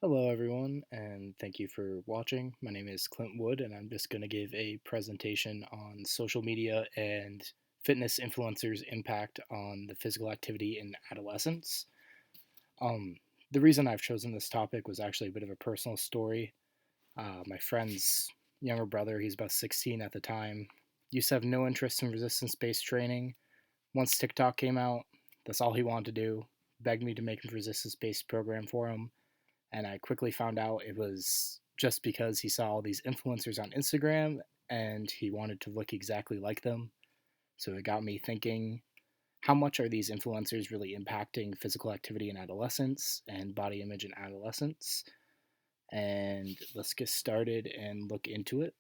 Hello, everyone, and thank you for watching. My name is Clint Wood, and I'm just going to give a presentation on social media and fitness influencers' impact on the physical activity in adolescence. Um, the reason I've chosen this topic was actually a bit of a personal story. My friend's younger brother, he's about 16 at the time, used to have no interest in resistance based training. Once TikTok came out, that's all he wanted to do. Begged me to make a resistance based program for him, and I quickly found out it was just because he saw all these influencers on Instagram and he wanted to look exactly like them. So it got me thinking, how much are these influencers really impacting physical activity in adolescence and body image in adolescence? And let's get started and look into it.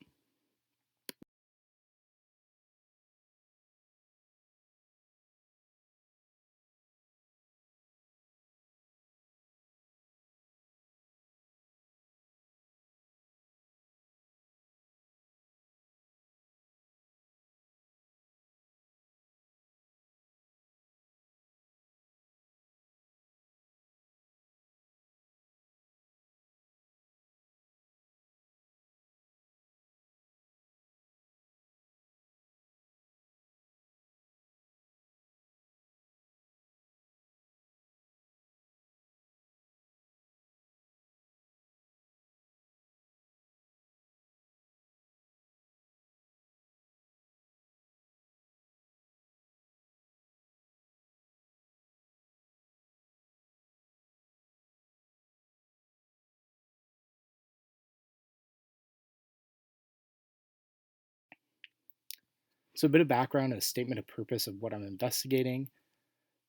So, a bit of background and a statement of purpose of what I'm investigating.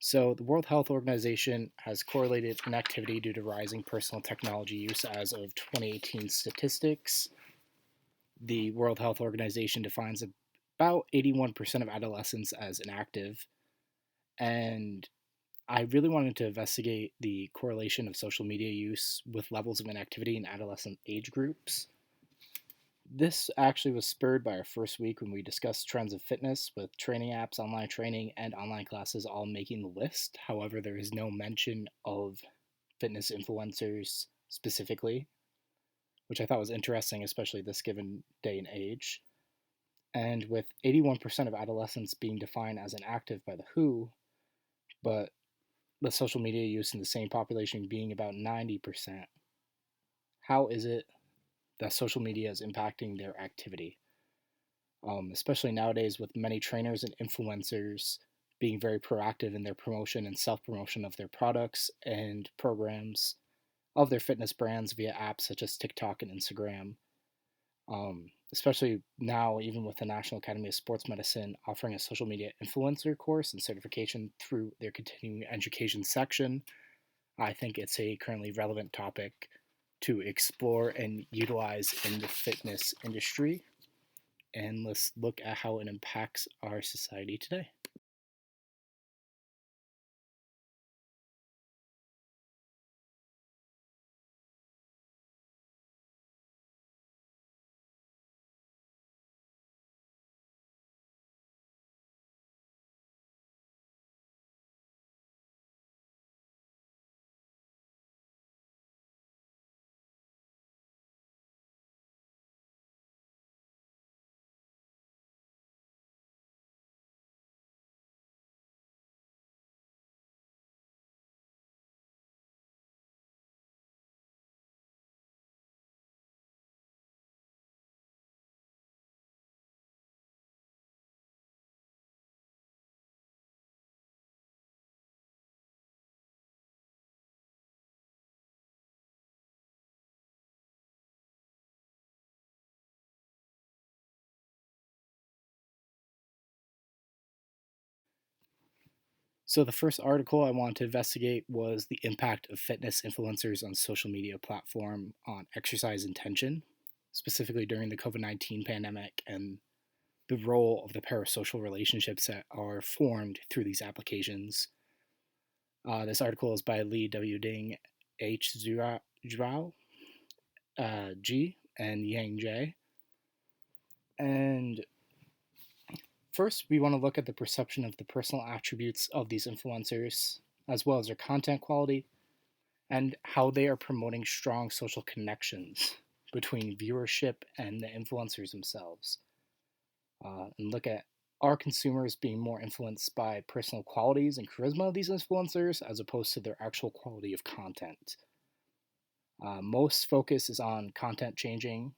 So, the World Health Organization has correlated inactivity due to rising personal technology use as of 2018 statistics. The World Health Organization defines about 81% of adolescents as inactive. And I really wanted to investigate the correlation of social media use with levels of inactivity in adolescent age groups. This actually was spurred by our first week when we discussed trends of fitness, with training apps, online training, and online classes all making the list. However, there is no mention of fitness influencers specifically, which I thought was interesting, especially this given day and age. And with 81% of adolescents being defined as inactive by the WHO, but the social media use in the same population being about 90%, how is it that social media is impacting their activity? Especially nowadays, with many trainers and influencers being very proactive in their promotion and self promotion of their products and programs of their fitness brands via apps such as TikTok and Instagram. Especially now, even with the National Academy of Sports Medicine offering a social media influencer course and certification through their continuing education section, I think it's a currently relevant topic to explore and utilize in the fitness industry. And let's look at how it impacts our society today. So, the first article I wanted to investigate was the impact of fitness influencers on social media platform on exercise intention, specifically during the COVID-19 pandemic, and the role of the parasocial relationships that are formed through these applications. This article is by Lee W. Ding, H. Zhao, G, and Yang J. And first, we want to look at the perception of the personal attributes of these influencers, as well as their content quality, and how they are promoting strong social connections between viewership and the influencers themselves. And look at, are consumers being more influenced by personal qualities and charisma of these influencers as opposed to their actual quality of content? Most focus is on content changing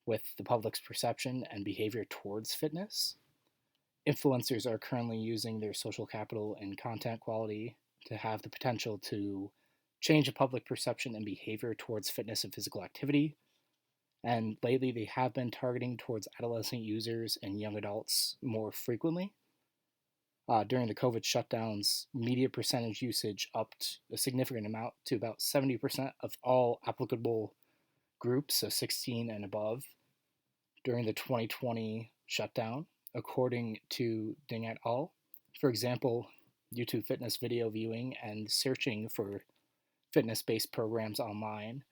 with the public's perception and behavior towards fitness. Influencers are currently using their social capital and content quality to have the potential to change the public perception and behavior towards fitness and physical activity. And lately, they have been targeting towards adolescent users and young adults more frequently. During the COVID shutdowns, media percentage usage upped a significant amount to about 70% of all applicable groups, so 16 and above, during the 2020 shutdown, according to Ding et al. For example, YouTube fitness video viewing and searching for fitness based programs online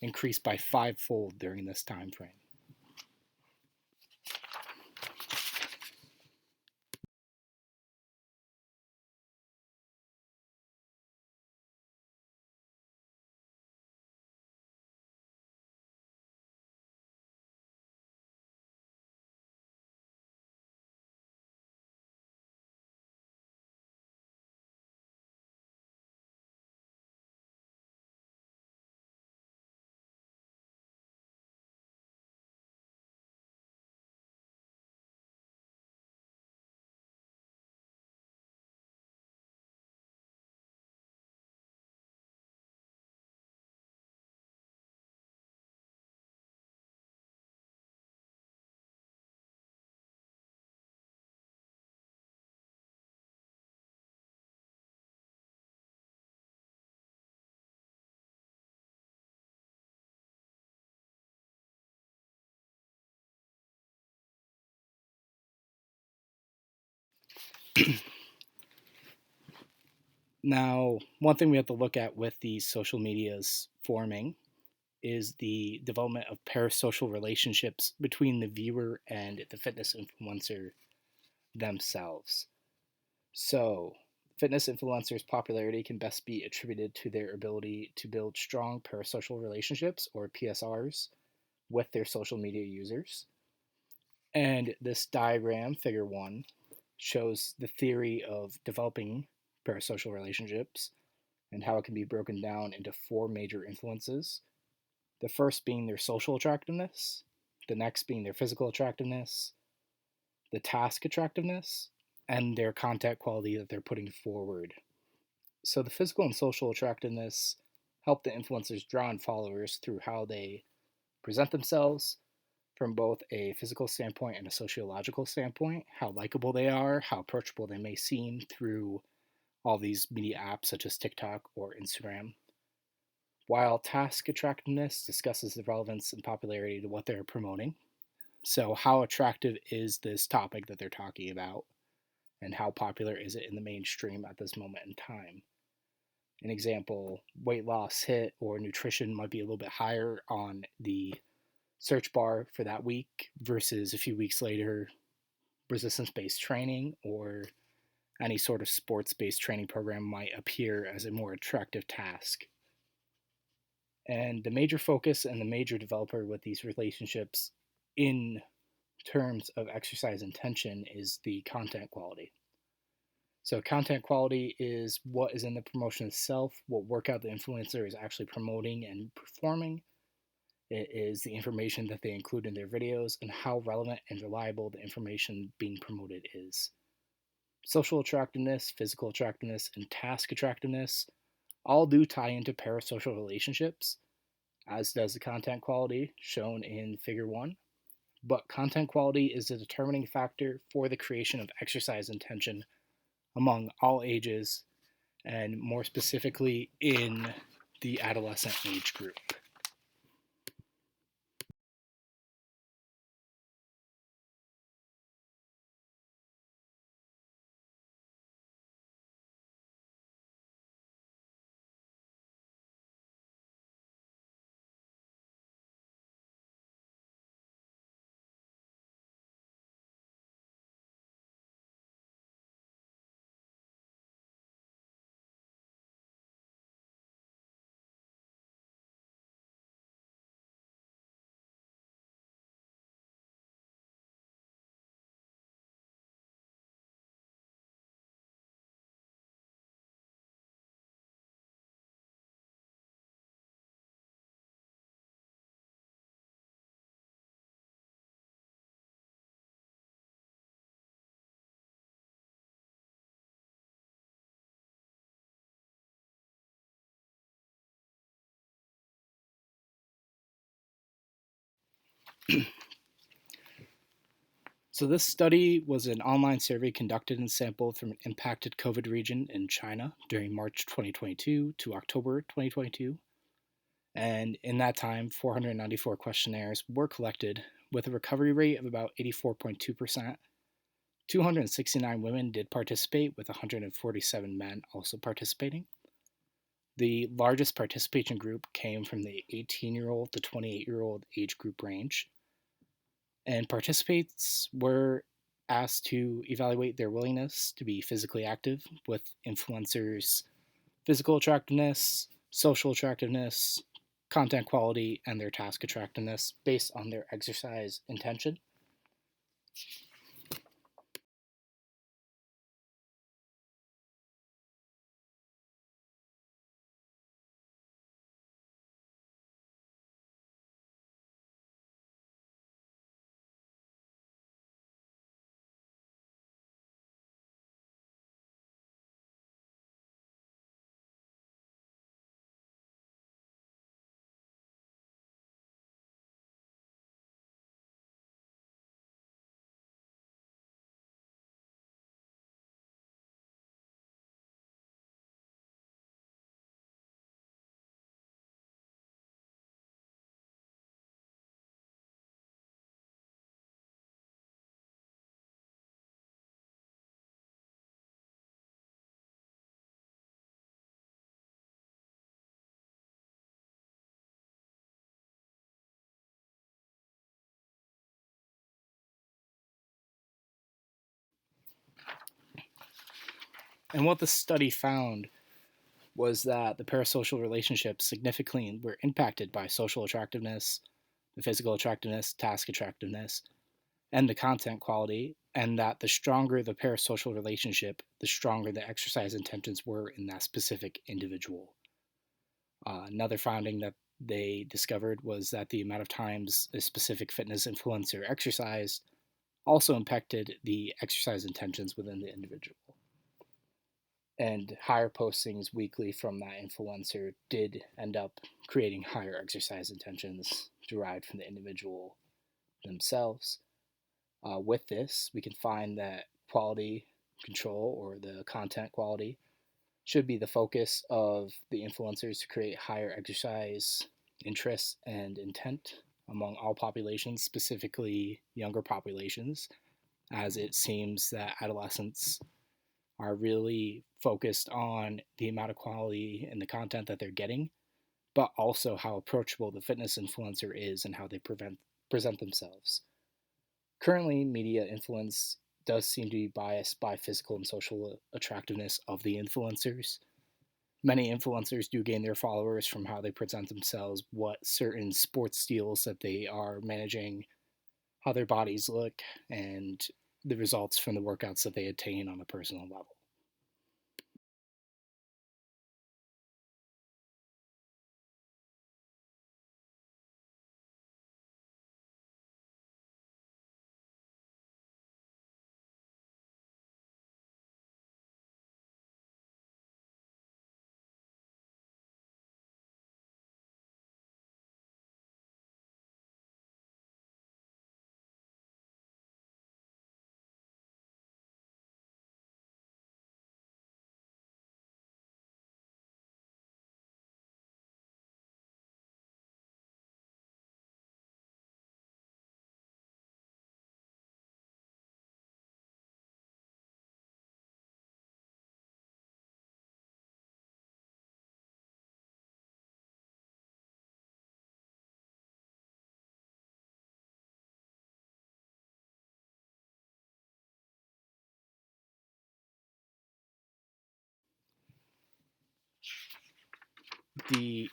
increased by fivefold during this time frame. Now, one thing we have to look at with these social medias forming is the development of parasocial relationships between the viewer and the fitness influencer themselves. So, fitness influencers' popularity can best be attributed to their ability to build strong parasocial relationships, or PSRs, with their social media users. And this diagram, figure one, shows the theory of developing parasocial relationships and how it can be broken down into four major influences. The first being their social attractiveness, the next being their physical attractiveness, the task attractiveness, and their content quality that they're putting forward. So the physical and social attractiveness help the influencers draw in followers through how they present themselves from both a physical standpoint and a sociological standpoint, how likable they are, how approachable they may seem through all these media apps such as TikTok or Instagram. While task attractiveness discusses the relevance and popularity to what they're promoting. So, how attractive is this topic that they're talking about, and how popular is it in the mainstream at this moment in time? An example, weight loss hit or nutrition might be a little bit higher on the search bar for that week versus a few weeks later, resistance based training or any sort of sports based training program might appear as a more attractive task. And the major focus and the major developer with these relationships in terms of exercise intention is the content quality. So, content quality is what is in the promotion itself, what workout the influencer is actually promoting and performing. It is the information that they include in their videos and how relevant and reliable the information being promoted is. Social attractiveness, physical attractiveness, and task attractiveness all do tie into parasocial relationships, as does the content quality shown in Figure 1. But content quality is a determining factor for the creation of exercise intention among all ages, and more specifically in the adolescent age group. So, this study was an online survey conducted and sampled from an impacted COVID region in China during March 2022 to October 2022. And in that time, 494 questionnaires were collected with a recovery rate of about 84.2%. 269 women did participate, with 147 men also participating. The largest participation group came from the 18-year-old to 28-year-old age group range, and participants were asked to evaluate their willingness to be physically active with influencers' physical attractiveness, social attractiveness, content quality, and their task attractiveness based on their exercise intention. And what the study found was that the parasocial relationships significantly were impacted by social attractiveness, the physical attractiveness, task attractiveness, and the content quality, and that the stronger the parasocial relationship, the stronger the exercise intentions were in that specific individual. Another finding that they discovered was that the amount of times a specific fitness influencer exercised also impacted the exercise intentions within the individual. And higher postings weekly from that influencer did end up creating higher exercise intentions derived from the individual themselves. With this, we can find that quality control, or the content quality, should be the focus of the influencers to create higher exercise interest and intent among all populations, specifically younger populations, as it seems that adolescents are really focused on the amount of quality and the content that they're getting, but also how approachable the fitness influencer is and how they present themselves. Currently, media influence does seem to be biased by physical and social attractiveness of the influencers. Many influencers do gain their followers from how they present themselves, what certain sports styles that they are managing, how their bodies look, and the results from the workouts that they attain on a personal level. The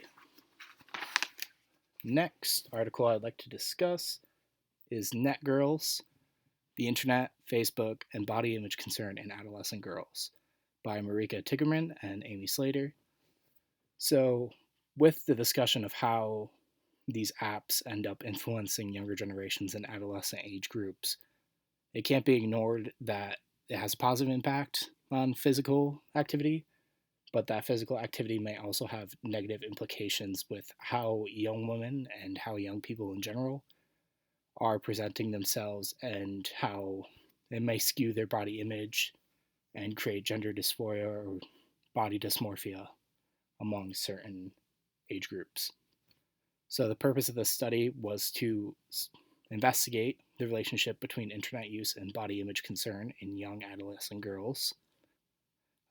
next article I'd like to discuss is Net Girls: The Internet, Facebook, and Body Image Concern in Adolescent Girls by Marika Tigerman and Amy Slater. So, with the discussion of how these apps end up influencing younger generations and adolescent age groups, it can't be ignored that it has a positive impact on physical activity, but that physical activity may also have negative implications with how young women and how young people in general are presenting themselves and how it may skew their body image and create gender dysphoria or body dysmorphia among certain age groups. So, the purpose of this study was to investigate the relationship between internet use and body image concern in young adolescent girls.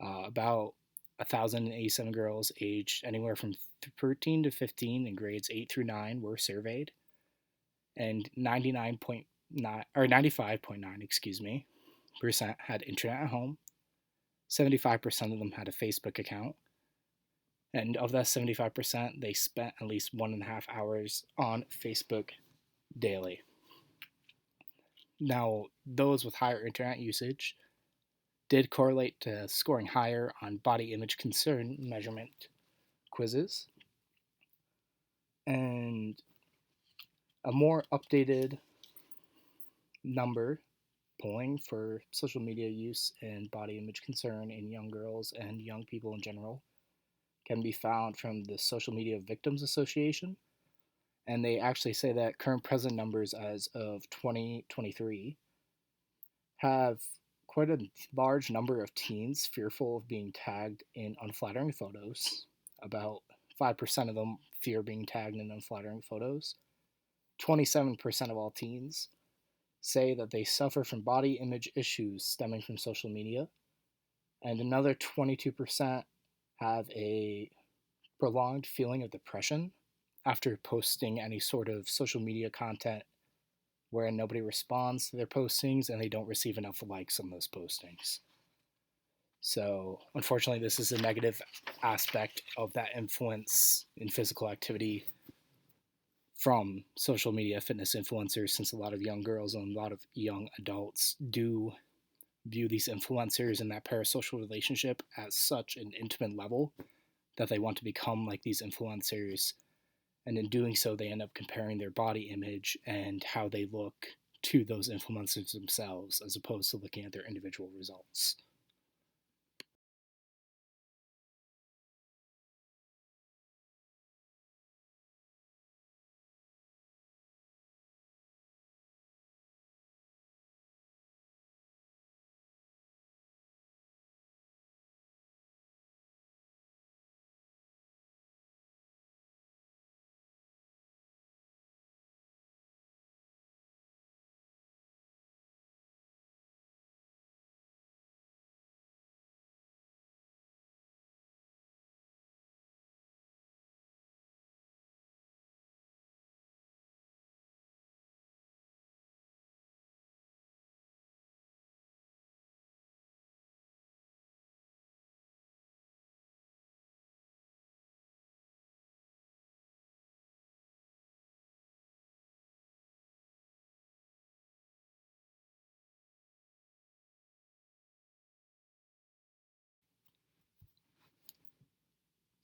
About 1,087 girls aged anywhere from 13 to 15 in grades 8 through 9 were surveyed, and 99.9 or 95.9, excuse me, percent had internet at home. 75% of them had a Facebook account, and of that 75%, they spent at least 1.5 hours on Facebook daily. Now, those with higher internet usage did correlate to scoring higher on body image concern measurement quizzes, and a more updated number polling for social media use and body image concern in young girls and young people in general can be found from the Social Media Victims Association. And they actually say that current present numbers as of 2023 have quite a large number of teens fearful of being tagged in unflattering photos. About 5% of them fear being tagged in unflattering photos. 27% of all teens say that they suffer from body image issues stemming from social media, and another 22% have a prolonged feeling of depression after posting any sort of social media content where nobody responds to their postings and they don't receive enough likes on those postings. So, unfortunately, this is a negative aspect of that influence in physical activity from social media fitness influencers, since a lot of young girls and a lot of young adults do view these influencers and that parasocial relationship at such an intimate level that they want to become like these influencers. And in doing so, they end up comparing their body image and how they look to those influencers themselves, as opposed to looking at their individual results.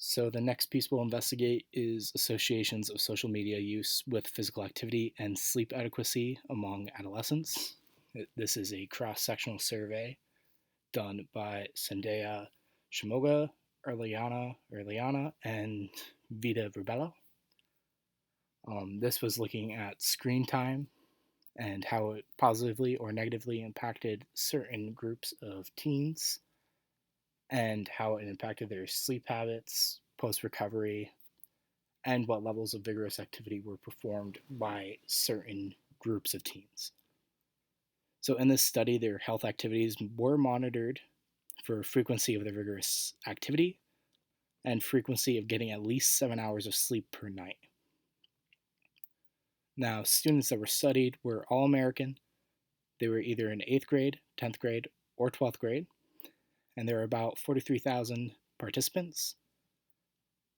So, the next piece we'll investigate is associations of social media use with physical activity and sleep adequacy among adolescents. This is a cross sectional survey done by Zendaya Shimoga, Erliana, and Vita Verbella. This was looking at screen time and how it positively or negatively impacted certain groups of teens and how it impacted their sleep habits, post recovery, and what levels of vigorous activity were performed by certain groups of teens. So, in this study, their health activities were monitored for frequency of their vigorous activity and frequency of getting at least 7 hours of sleep per night. Now, students that were studied were all American. They were either in 8th grade, 10th grade, or 12th grade, and there were about 43,000 participants.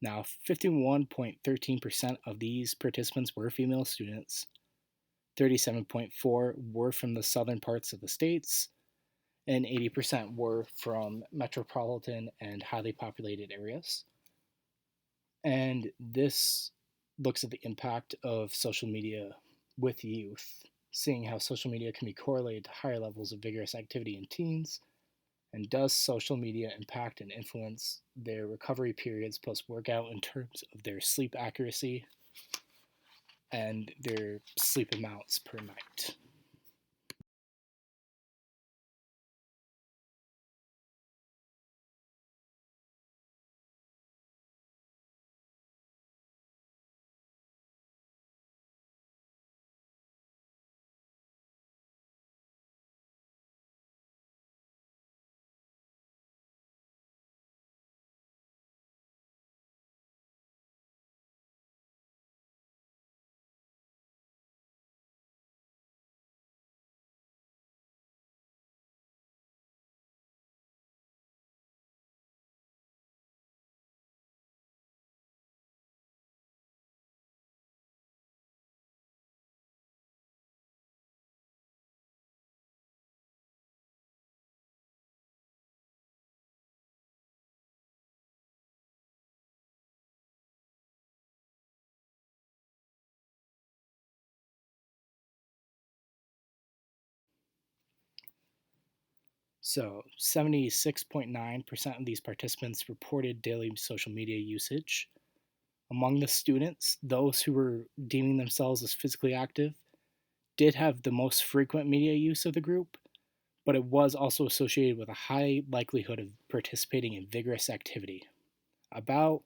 Now, 51.13% of these participants were female students, 37.4% were from the southern parts of the states, and 80% were from metropolitan and highly populated areas. And this looks at the impact of social media with youth, seeing how social media can be correlated to higher levels of vigorous activity in teens. And does social media impact and influence their recovery periods post workout in terms of their sleep accuracy? and their sleep amounts per night. So, 76.9% of these participants reported daily social media usage. Among the students, those who were deeming themselves as physically active did have the most frequent media use of the group, but it was also associated with a high likelihood of participating in vigorous activity. About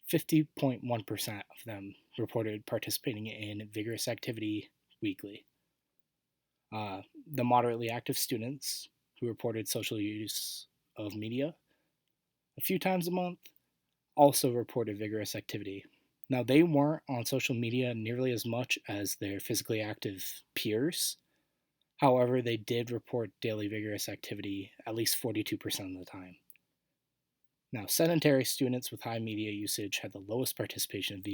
50.1% of them reported participating in vigorous activity weekly. The moderately active students who reported social use of media a few times a month also reported vigorous activity. Now, they weren't on social media nearly as much as their physically active peers. However, they did report daily vigorous activity at least 42% of the time. Now, sedentary students with high media usage had the lowest participation of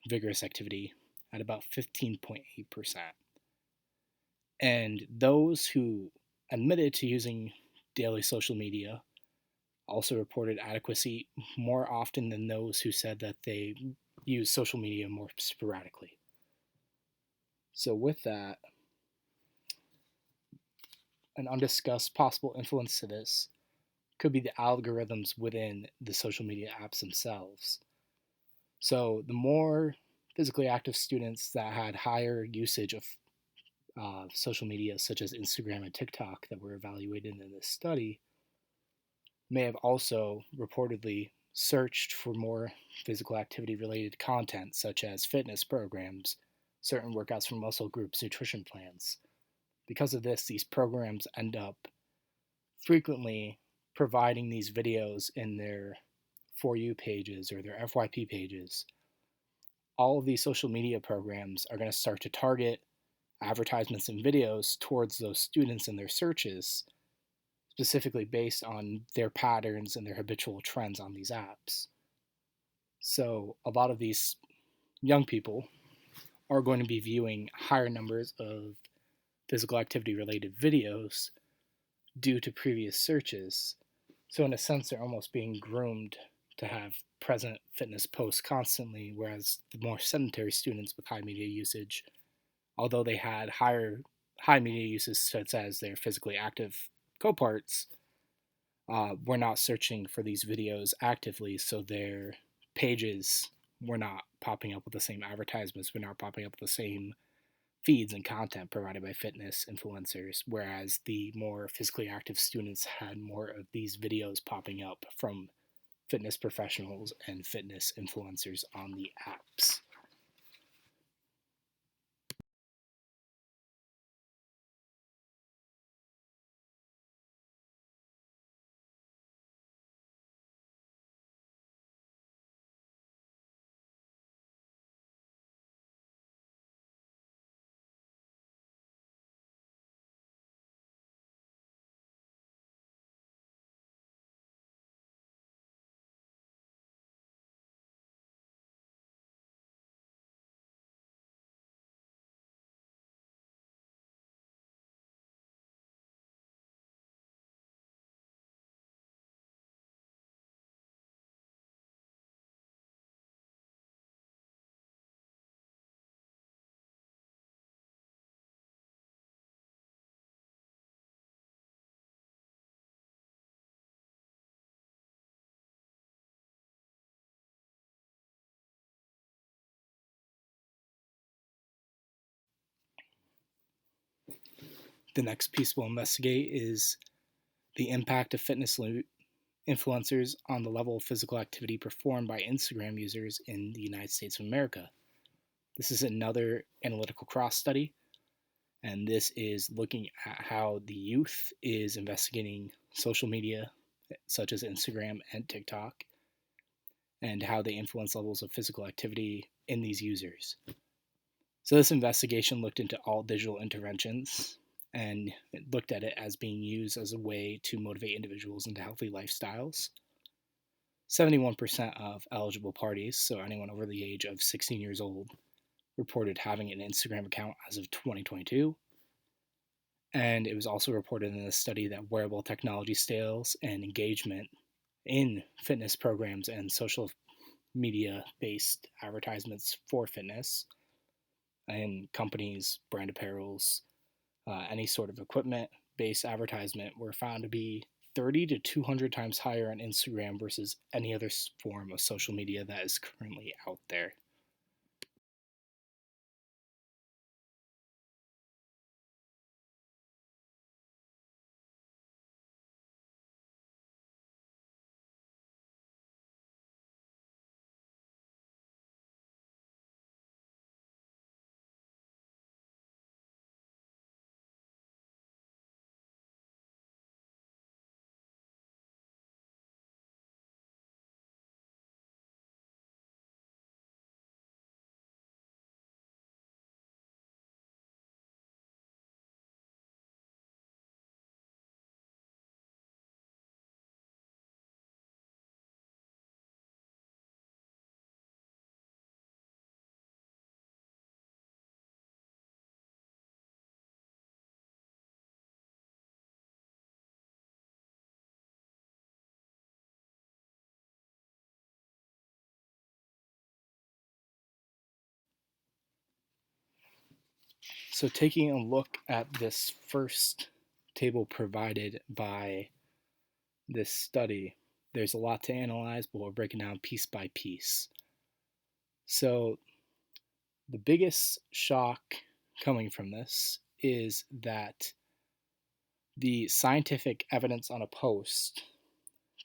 vigorous activity at about 15.8%. And those who admitted to using daily social media also reported adequacy more often than those who said that they use social media more sporadically. So, with that, an undiscussed possible influence to this could be the algorithms within the social media apps themselves. So, the more physically active students that had higher usage of social media, such as Instagram and TikTok, that were evaluated in this study, may have also reportedly searched for more physical activity related content, such as fitness programs, certain workouts for muscle groups, nutrition plans. Because of this, these programs end up frequently providing these videos in their For You pages or their FYP pages. All of these social media programs are going to start to target advertisements and videos towards those students in their searches, specifically based on their patterns and their habitual trends on these apps. So, a lot of these young people are going to be viewing higher numbers of physical activity related videos due to previous searches. So, in a sense, they're almost being groomed to have present fitness posts constantly, whereas the more sedentary students with high media usage, although they had high media uses such as their physically active coparts, were not searching for these videos actively, so their pages were not popping up with the same advertisements, were not popping up with the same feeds and content provided by fitness influencers, whereas the more physically active students had more of these videos popping up from fitness professionals and fitness influencers on the apps. The next piece we'll investigate is the impact of fitness influencers on the level of physical activity performed by Instagram users in the United States of America. This is another analytical cross study, and this is looking at how the youth is investigating social media such as Instagram and TikTok and how they influence levels of physical activity in these users. So this investigation looked into all digital interventions and it looked at it as being used as a way to motivate individuals into healthy lifestyles. 71% of eligible parties, so anyone over the age of 16 years old, reported having an Instagram account as of 2022. And it was also reported in the study that wearable technology sales and engagement in fitness programs and social media based advertisements for fitness and companies, brand apparels, any sort of equipment based advertisement were found to be 30 to 200 times higher on Instagram versus any other form of social media that is currently out there. So, taking a look at this first table provided by this study, there's a lot to analyze, but we'll break it down piece by piece. So, the biggest shock coming from this is that the scientific evidence on a post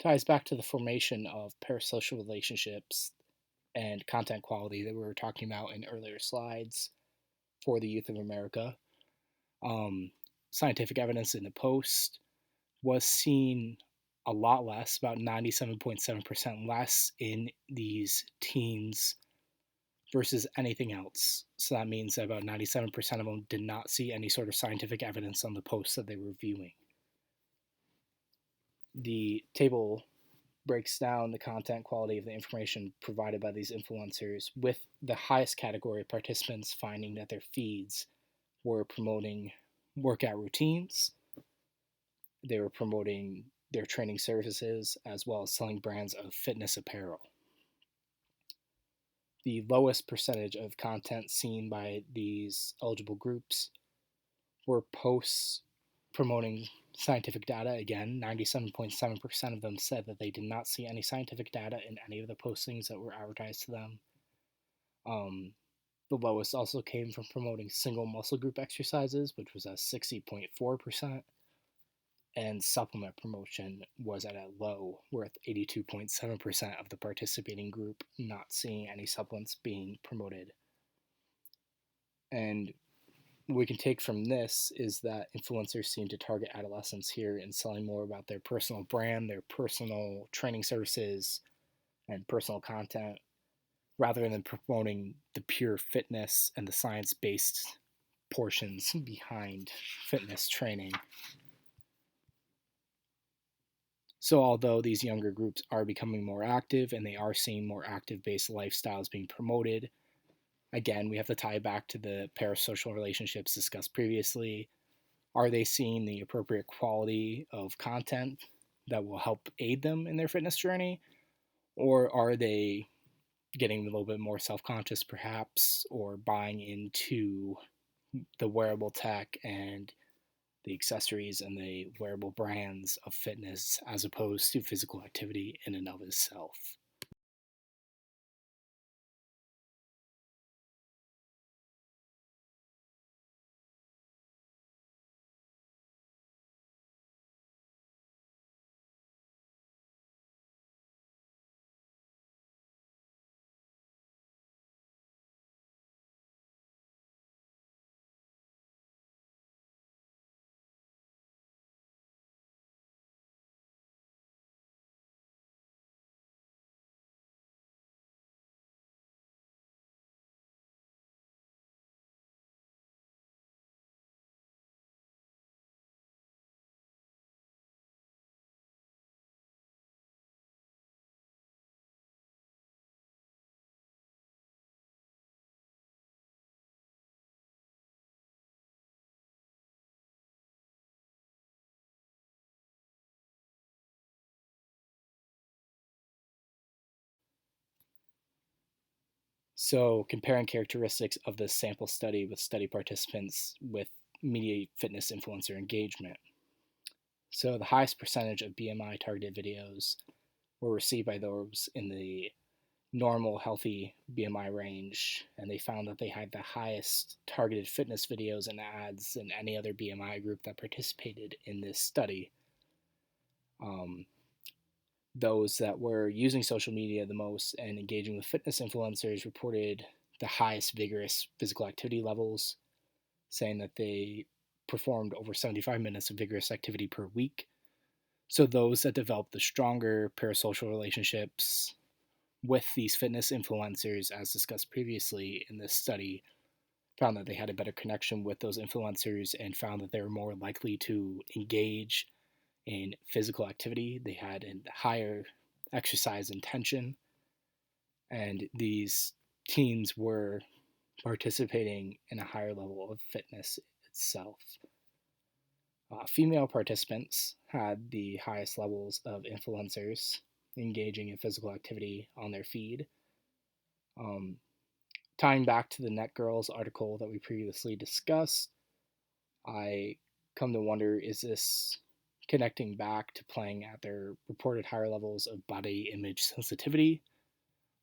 ties back to the formation of parasocial relationships and content quality that we were talking about in earlier slides for the youth of America. Um, Scientific evidence in the post was seen a lot less, about 97.7% less in these teens versus anything else. So that means that about 97% of them did not see any sort of scientific evidence on the posts that they were viewing. The table breaks down the content quality of the information provided by these influencers, with the highest category of participants finding that their feeds were promoting workout routines, they were promoting their training services, as well as selling brands of fitness apparel. The lowest percentage of content seen by these eligible groups were posts promoting scientific data. Again, 97.7% of them said that they did not see any scientific data in any of the postings that were advertised to them. The lowest also came from promoting single muscle group exercises, which was at 60.4%, and supplement promotion was at a low, with 82.7% of the participating group not seeing any supplements being promoted. And what we can take from this is that influencers seem to target adolescents here in selling more about their personal brand, their personal training services, and personal content, rather than promoting the pure fitness and the science based portions behind fitness training. So, although these younger groups are becoming more active and they are seeing more active based lifestyles being promoted, again, we have to tie back to the parasocial relationships discussed previously. Are they seeing the appropriate quality of content that will help aid them in their fitness journey? Or are they getting a little bit more self conscious, perhaps, or buying into the wearable tech and the accessories and the wearable brands of fitness as opposed to physical activity in and of itself? So, comparing characteristics of the sample study with study participants with media fitness influencer engagement. So, the highest percentage of BMI targeted videos were received by those in the normal, healthy BMI range, and they found that they had the highest targeted fitness videos and ads than any other BMI group that participated in this study. Um, those that were using social media the most and engaging with fitness influencers reported the highest vigorous physical activity levels, saying that they performed over 75 minutes of vigorous activity per week. So, those that developed the stronger parasocial relationships with these fitness influencers, as discussed previously in this study, found that they had a better connection with those influencers and found that they were more likely to engage in physical activity. They had a higher exercise intention, and these teens were participating in a higher level of fitness itself. Female participants had the highest levels of influencers engaging in physical activity on their feed. Um, Tying back to the NetGirls article that we previously discussed, I come to wonder, is this connecting back to playing at their reported higher levels of body image sensitivity?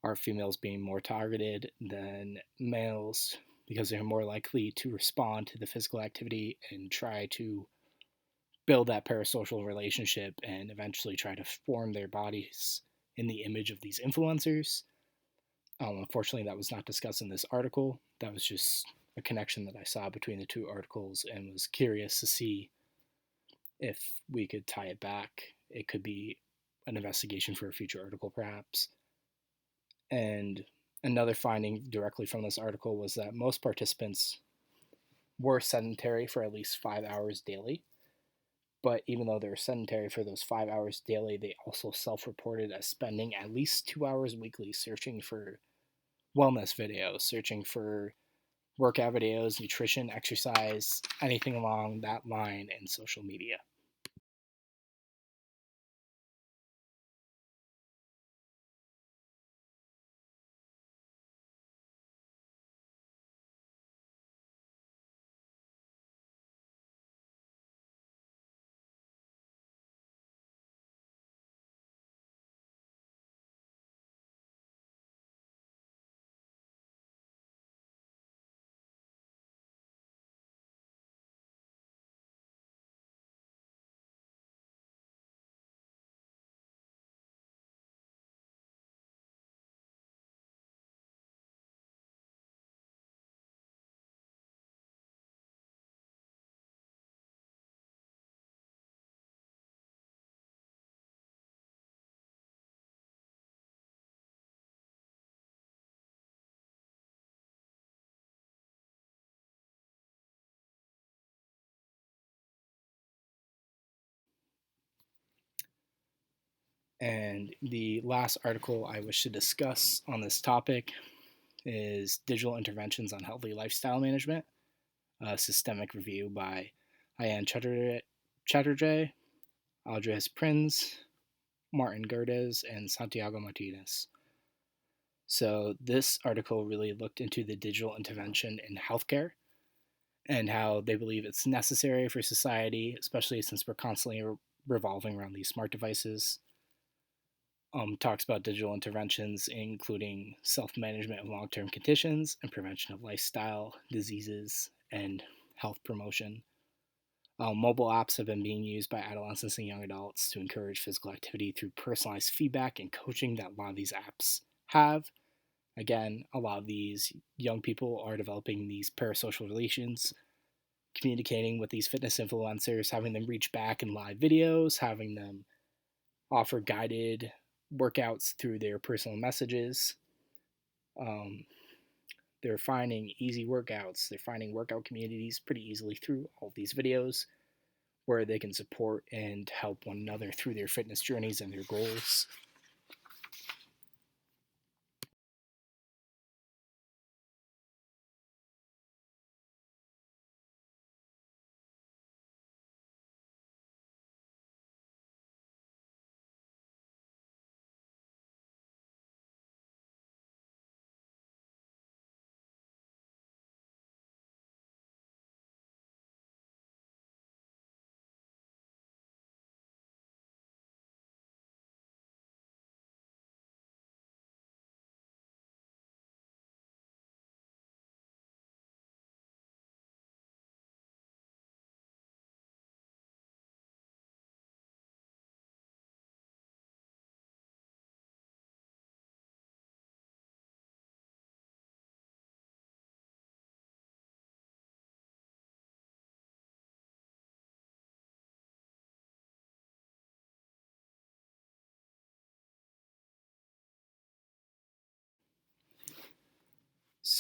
Are females being more targeted than males because they're more likely to respond to the physical activity and try to build that parasocial relationship and eventually try to form their bodies in the image of these influencers? Unfortunately, that was not discussed in this article. That was just a connection that I saw between the two articles and was curious to see if we could tie it back. It could be an investigation for a future article, perhaps. And another finding directly from this article was that most participants were sedentary for at least 5 hours daily. But even though they were sedentary for those 5 hours daily, they also self reported as spending at least 2 hours weekly searching for wellness videos, searching for workout videos, nutrition, exercise, anything along that line in social media. And the last article I wish to discuss on this topic is Digital Interventions on Healthy Lifestyle Management, a systemic review by Ayan Chatterjee, Andres Prinz, Martin Gerdes, and Santiago Martinez. So, this article really looked into the digital intervention in healthcare and how they believe it's necessary for society, especially since we're constantly revolving around these smart devices. Talks about digital interventions, including self management of long term conditions and prevention of lifestyle diseases and health promotion. Mobile apps have been being used by adolescents and young adults to encourage physical activity through personalized feedback and coaching that a lot of these apps have. Again, a lot of these young people are developing these parasocial relations, communicating with these fitness influencers, having them reach back in live videos, having them offer guided workouts through their personal messages. Um, they're finding easy workouts. They're finding workout communities pretty easily through all of these videos where they can support and help one another through their fitness journeys and their goals.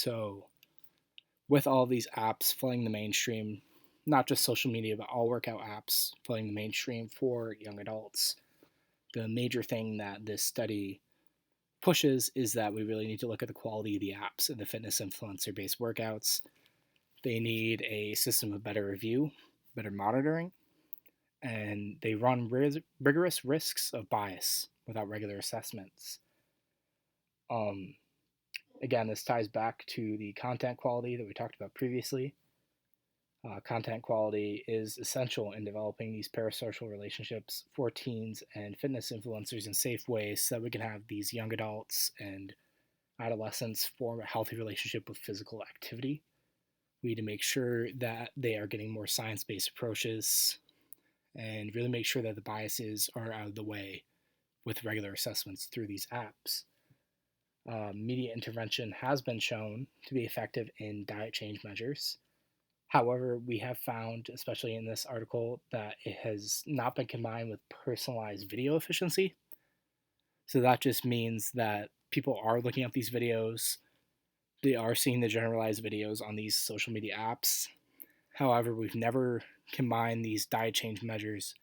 So, with all these apps flooding the mainstream, not just social media, but all workout apps flooding the mainstream for young adults, the major thing that this study pushes is that we really need to look at the quality of the apps and the fitness influencer based workouts. They need a system of better review, better monitoring, and they run rigorous risks of bias without regular assessments. Um, Again, this ties back to the content quality that we talked about previously. Content quality is essential in developing these parasocial relationships for teens and fitness influencers in safe ways so that we can have these young adults and adolescents form a healthy relationship with physical activity. We need to make sure that they are getting more science based approaches and really make sure that the biases are out of the way with regular assessments through these apps. Media intervention has been shown to be effective in diet change measures. However, we have found, especially in this article, that it has not been combined with personalized video efficiency. So that just means that people are looking at these videos, they are seeing the generalized videos on these social media apps. However, we've never combined these diet change measures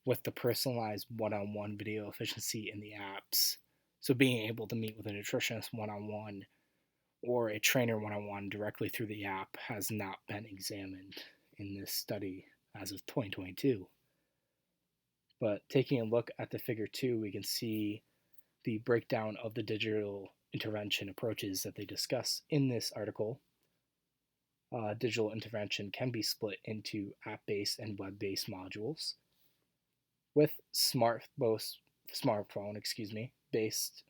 with the personalized one on one video efficiency in the apps. So being able to meet with a nutritionist one on one or a trainer one on one directly through the app has not been examined in this study as of 2022. But taking a look at the figure 2, we can see the breakdown of the digital intervention approaches that they discuss in this article. Digital intervention can be split into app based and web based modules. With smartphone, based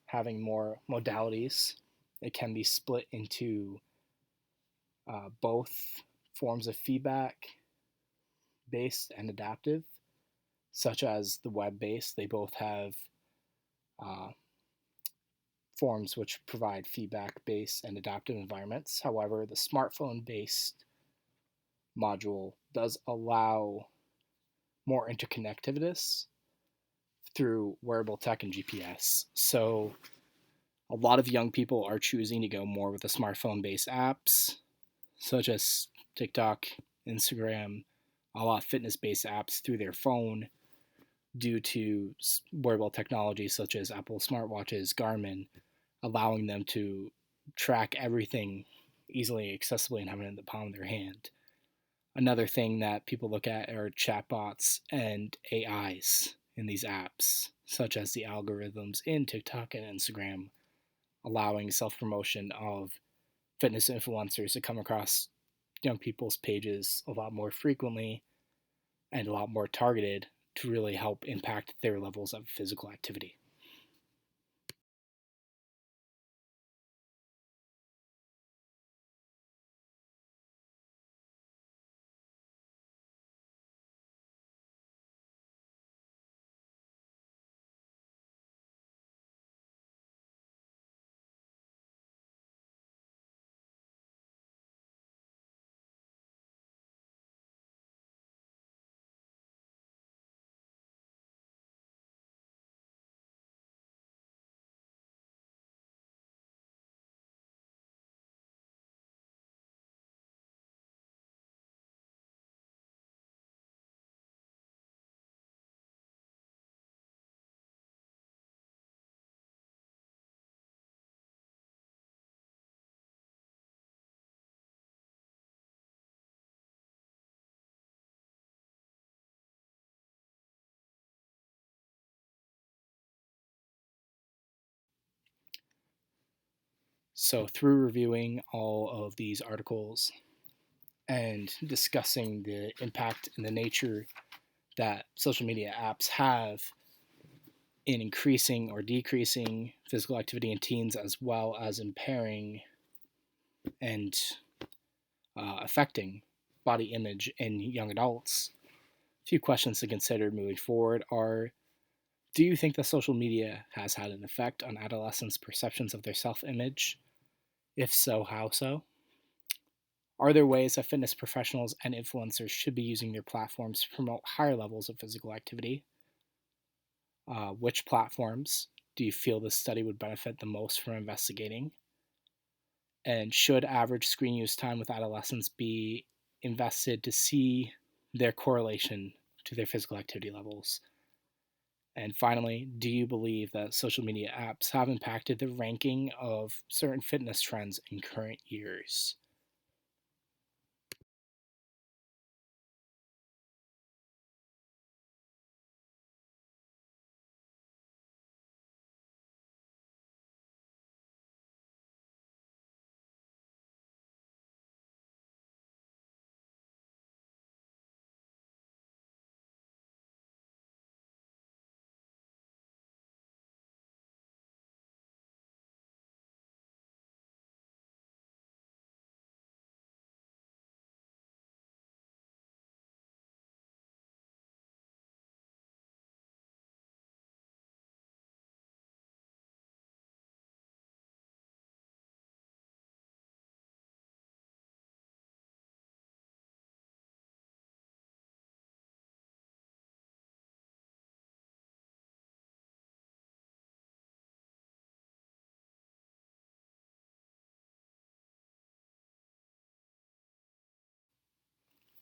having more modalities, it can be split into both forms of feedback based and adaptive, such as the web based. They both have uh, forms which provide feedback based and adaptive environments. However, the smartphone based module does allow more interconnectivity through wearable tech and GPS. So a lot of young people are choosing to go more with the smartphone based apps, such as TikTok, Instagram, a lot of fitness based apps through their phone due to wearable technology such as Apple smartwatches, Garmin, allowing them to track everything easily accessibly and having it in the palm of their hand. Another thing that people look at are chatbots and AIs in these apps, such as the algorithms in TikTok and Instagram, allowing self promotion of fitness influencers to come across young people's pages a lot more frequently and a lot more targeted to really help impact their levels of physical activity. So, through reviewing all of these articles and discussing the impact and the nature that social media apps have in increasing or decreasing physical activity in teens, as well as impairing and affecting body image in young adults, a few questions to consider moving forward are: do you think that social media has had an effect on adolescents' perceptions of their self image? If so, how so? Are there ways that fitness professionals and influencers should be using their platforms to promote higher levels of physical activity? Which platforms do you feel this study would benefit the most from investigating? And should average screen use time with adolescents be invested to see their correlation to their physical activity levels? And finally, do you believe that social media apps have impacted the ranking of certain fitness trends in current years?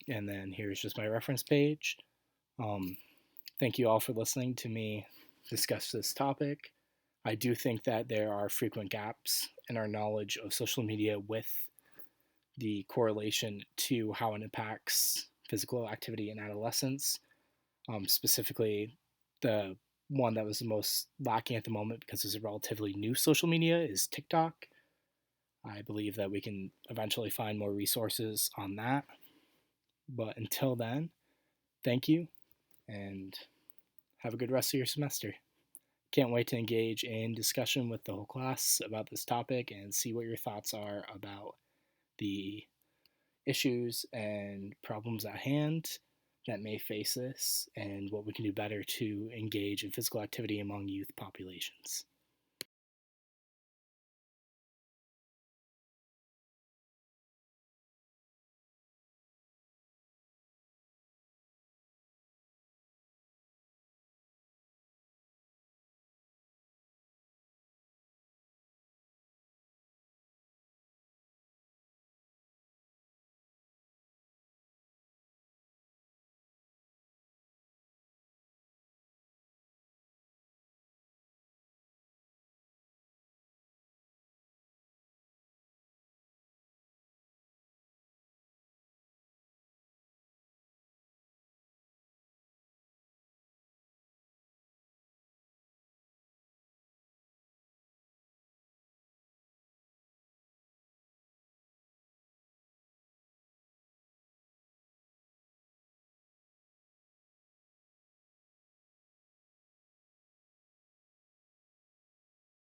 And then here's just my reference page. Um, Thank you all for listening to me discuss this topic. I do think that there are frequent gaps in our knowledge of social media with the correlation to how it impacts physical activity in adolescence. Specifically, the one that was the most lacking at the moment because it's a relatively new social media is TikTok. I believe that we can eventually find more resources on that. But until then, thank you and have a good rest of your semester. Can't wait to engage in discussion with the whole class about this topic and see what your thoughts are about the issues and problems at hand that may face this and what we can do better to engage in physical activity among youth populations.